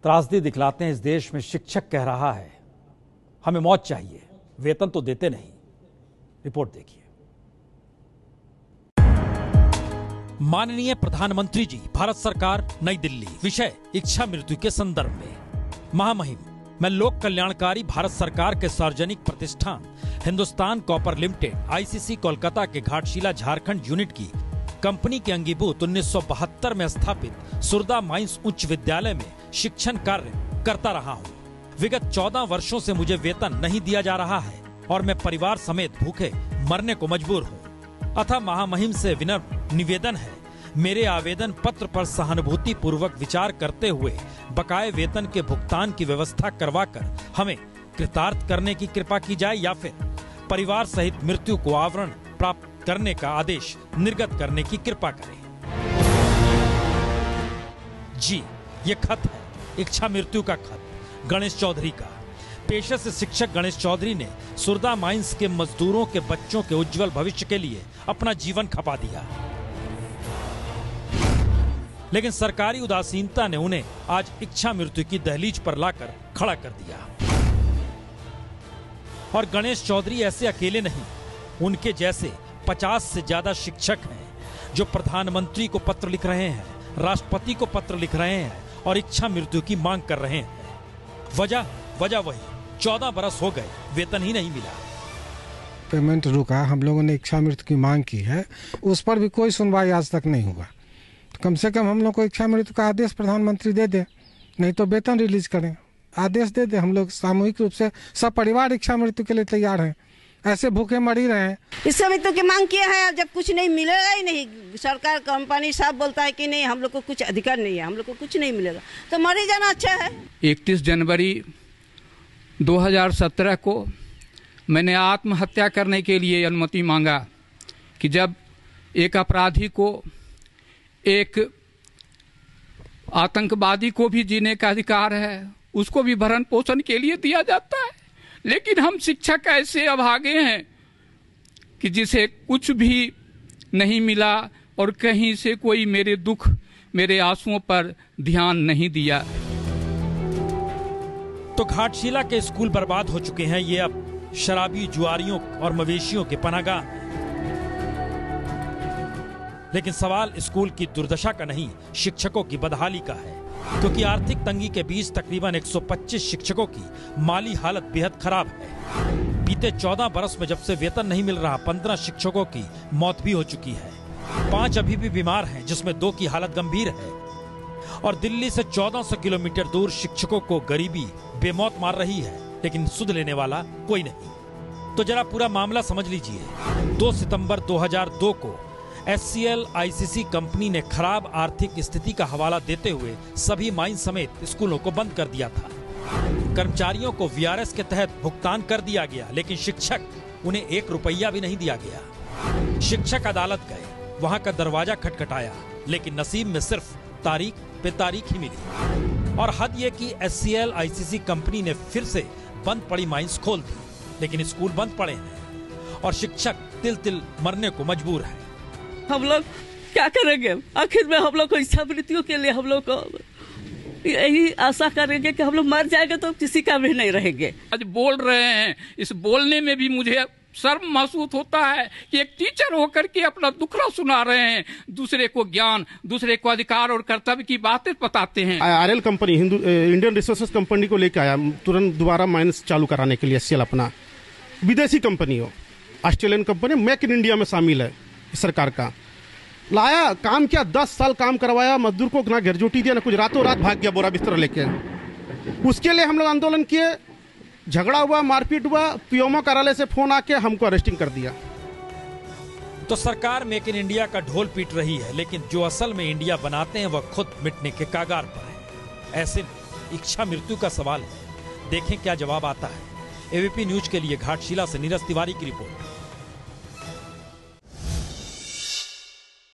त्रासदी दिखलाते हैं इस देश में शिक्षक कह रहा है हमें मौत चाहिए, वेतन तो देते नहीं। रिपोर्ट देखिए। माननीय प्रधानमंत्री जी, भारत सरकार, नई दिल्ली। विषय इच्छा मृत्यु के संदर्भ में। महामहिम, मैं लोक कल्याणकारी भारत सरकार के सार्वजनिक प्रतिष्ठान Hindustan copper limited ICC Kolkata के घाटशिला झारखंड यूनिट की कंपनी के अंगीभूत 1972 में स्थापित सुरदा माइंस उच्च विद्यालय में शिक्षण कार्य करता रहा हूँ। विगत 14 वर्षों से मुझे वेतन नहीं दिया जा रहा है और मैं परिवार समेत भूखे मरने को मजबूर हूँ। अतः महामहिम से विनम्र निवेदन है, मेरे आवेदन पत्र पर सहानुभूति पूर्वक विचार करते हुए बकाये वेतन के भुगतान की व्यवस्था करवाकर हमें कृतार्थ करने की कृपा की जाए या फिर परिवार सहित मृत्यु को आवरण प्राप्त करने का आदेश निर्गत करने की कृपा करें। जी, ये खत है इच्छा मृत्यु का खत, गणेश चौधरी का। पेशे से शिक्षक गणेश चौधरी ने सुरदा माइंस के मजदूरों के बच्चों के उज्जवल भविष्य के लिए अपना जीवन खपा दिया, लेकिन सरकारी उदासीनता ने उन्हें आज इच्छा मृत्यु की दहलीज पर लाकर खड़ा कर दिया। और गणेश चौधरी ऐसे अकेले नहीं, उनके जैसे 50 से ज्यादा शिक्षक हैं जो प्रधानमंत्री को पत्र लिख रहे हैं, राष्ट्रपति को पत्र लिख रहे हैं और इच्छा मृत्यु की मांग कर रहे हैं। वजह वही, 14 बरस हो गए, वेतन ही नहीं मिला। पेमेंट रुका, हम लोगों ने इच्छा मृत्यु की मांग की है, उस पर भी कोई सुनवाई आज तक नहीं हुआ। तो कम से कम हम लोग को इच्छा मृत्यु का आदेश प्रधानमंत्री दे दे, नहीं तो वेतन रिलीज करें, आदेश दे दे। हम लोग सामूहिक रूप से सब परिवार इच्छा मृत्यु के लिए तैयार हैं, ऐसे भूखे मर ही रहे हैं। इस मृत्यु की मांग किया है, जब कुछ नहीं मिलेगा ही नहीं, सरकार कंपनी साहब बोलता है कि नहीं हम लोग को कुछ अधिकार नहीं है, हम लोग को कुछ नहीं मिलेगा, तो मर ही जाना अच्छा है। 31 जनवरी 2017 को मैंने आत्महत्या करने के लिए अनुमति मांगा कि जब एक अपराधी को, एक आतंकवादी को भी जीने का अधिकार है, उसको भी भरण पोषण के लिए दिया जाता है, लेकिन हम शिक्षक ऐसे अभागे हैं कि जिसे कुछ भी नहीं मिला और कहीं से कोई मेरे दुख, मेरे आंसुओं पर ध्यान नहीं दिया। तो घाटशिला के स्कूल बर्बाद हो चुके हैं, ये अब शराबी, जुआरियों और मवेशियों के पनाहगाह हैं। लेकिन सवाल स्कूल की दुर्दशा का नहीं, शिक्षकों की बदहाली का है, क्योंकि आर्थिक तंगी के बीच तकरीबन 125 शिक्षकों की माली हालत बेहद खराब है। बीते 14 बरस में जब से वेतन नहीं मिल रहा, 15 शिक्षकों की मौत भी हो चुकी है, 5 अभी भी बीमार हैं, जिसमें 2 की हालत गंभीर है। और दिल्ली से 1400 किलोमीटर दूर शिक्षकों को गरीबी बेमौत मार रही है, लेकिन सुध लेने वाला कोई नहीं। तो जरा पूरा मामला समझ लीजिए। 2 सितंबर 2002 को HCL ICC कंपनी ने खराब आर्थिक स्थिति का हवाला देते हुए सभी माइन समेत स्कूलों को बंद कर दिया था। कर्मचारियों को VRS के तहत भुगतान कर दिया गया, लेकिन शिक्षक, उन्हें 1 रुपया भी नहीं दिया गया। शिक्षक अदालत गए, वहां का दरवाजा खटखटाया, लेकिन नसीब में सिर्फ तारीख पे तारीख ही मिली। और हद ये कि HCL ICC कंपनी ने फिर से बंद पड़ी माइंस खोल दी, लेकिन स्कूल बंद पड़े हैं और शिक्षक तिल तिल मरने को मजबूर है। हम लोग क्या करेंगे? आखिर में हम लोग को इच्छा मृत्यु के लिए हम लोग को यही आशा करेंगे कि हम लोग मर जाएंगे तो किसी का भी नहीं रहेंगे। आज बोल रहे हैं, इस बोलने में भी मुझे शर्म महसूस होता है कि एक टीचर होकर के अपना दुखड़ा सुना रहे हैं, दूसरे को ज्ञान, दूसरे को अधिकार और कर्तव्य की बातें बताते हैं। RL company, Indian resources company को लेकर आया तुरंत दोबारा माइंस चालू कराने के लिए। HCL अपना विदेशी कंपनी हो, Australian company, make in India में शामिल है सरकार का, लाया, काम किया, 10 साल काम करवाया, मजदूर को ना ग्रेजुएटी दिया ना कुछ, रातों रात भाग गया बोरा बिस्तर लेके। उसके लिए हम लोग आंदोलन किए, झगड़ा हुआ, मारपीट हुआ, पीएमओ कार्यालय से फोन आके हमको अरेस्टिंग कर दिया। तो सरकार मेक इन इंडिया का ढोल पीट रही है, लेकिन जो असल में इंडिया बनाते हैं वह खुद मिटने के कागार पर है। ऐसे में इच्छा मृत्यु का सवाल है, देखें क्या जवाब आता है। AVP न्यूज के लिए घाटशिला से नीरज तिवारी की रिपोर्ट।